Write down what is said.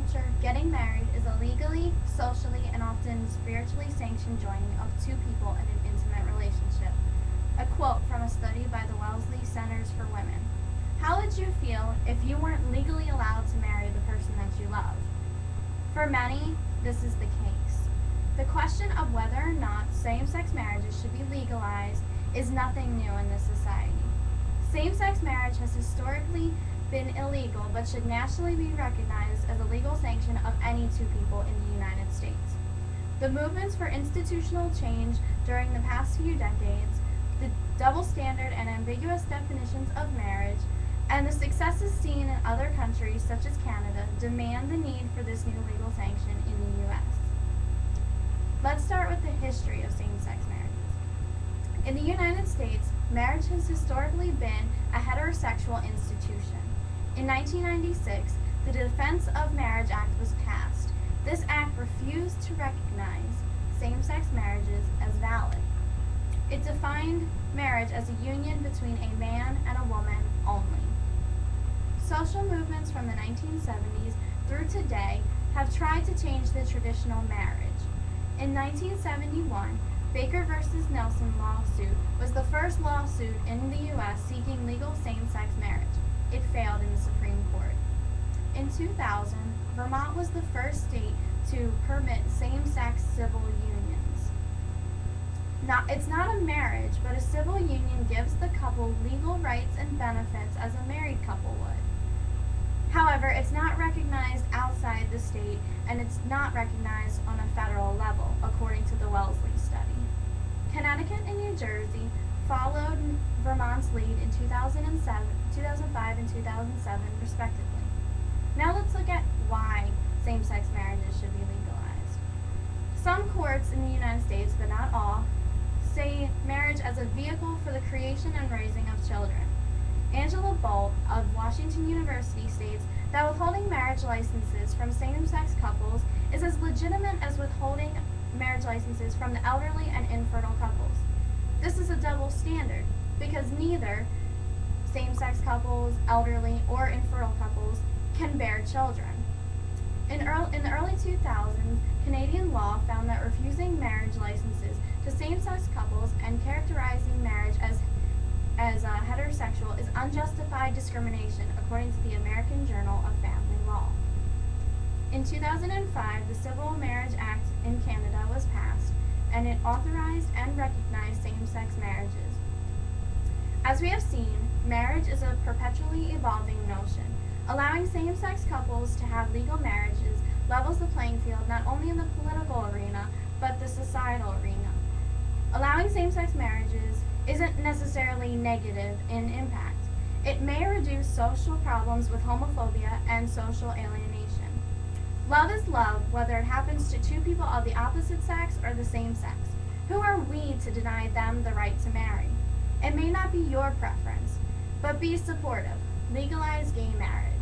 culture, getting married is a legally, socially, and often spiritually sanctioned joining of two people in an intimate relationship. A quote from a study by the Wellesley Centers for Women. How would you feel if you weren't legally allowed to marry the person that you love? For many, this is the case. The question of whether or not same-sex marriages should be legalized is nothing new in this society. Same-sex marriage has historically been illegal but should nationally be recognized as a legal sanction of any two people in the United States. The movements for institutional change during the past few decades, the double standard and ambiguous definitions of marriage, and the successes seen in other countries such as Canada demand the need for this new legal sanction in the U.S. Let's start with the history of same-sex marriages. In the United States, marriage has historically been a heterosexual institution. In 1996, the Defense of Marriage Act was passed. This act refused to recognize same-sex marriages as valid. It defined marriage as a union between a man and a woman only. Social movements from the 1970s through today have tried to change the traditional marriage. In 1971, Baker v. Nelson lawsuit was the first lawsuit in the U.S. seeking legal same-sex marriage. It failed in the Supreme Court. In 2000, Vermont was the first state to permit same-sex civil unions. It's not a marriage, but a civil union gives the couple legal rights and benefits as a married couple would. However, it's not recognized outside the state, and it's not recognized on a federal level, according to the Wellesley study. Connecticut and New Jersey followed Vermont's lead in 2005 and 2007, respectively. Now let's look at why same-sex marriages should be legalized. Some courts in the United States, but not all, say marriage as a vehicle for the creation and raising of children. Angela Bolt of Washington University states that withholding marriage licenses from same-sex couples is as legitimate as withholding marriage licenses from the elderly and infertile couples. This is a double standard because neither same-sex couples, elderly, or infertile couples can bear children. In the early 2000s, Canadian law found that refusing marriage licenses to same-sex couples and characterizing marriage as heterosexual is unjustified discrimination, according to the American Journal of Family Law. In 2005, the Civil Marriage Act in Canada was passed, and it authorized and recognized same-sex marriages. As we have seen, marriage is a perpetually evolving notion. Allowing same-sex couples to have legal marriages levels the playing field not only in the political arena, but the societal arena. Allowing same-sex marriages isn't necessarily negative in impact. It may reduce social problems with homophobia and social alienation. Love is love, whether it happens to two people of the opposite sex or the same sex. Who are we to deny them the right to marry? It may not be your preference, but be supportive. Legalize gay marriage.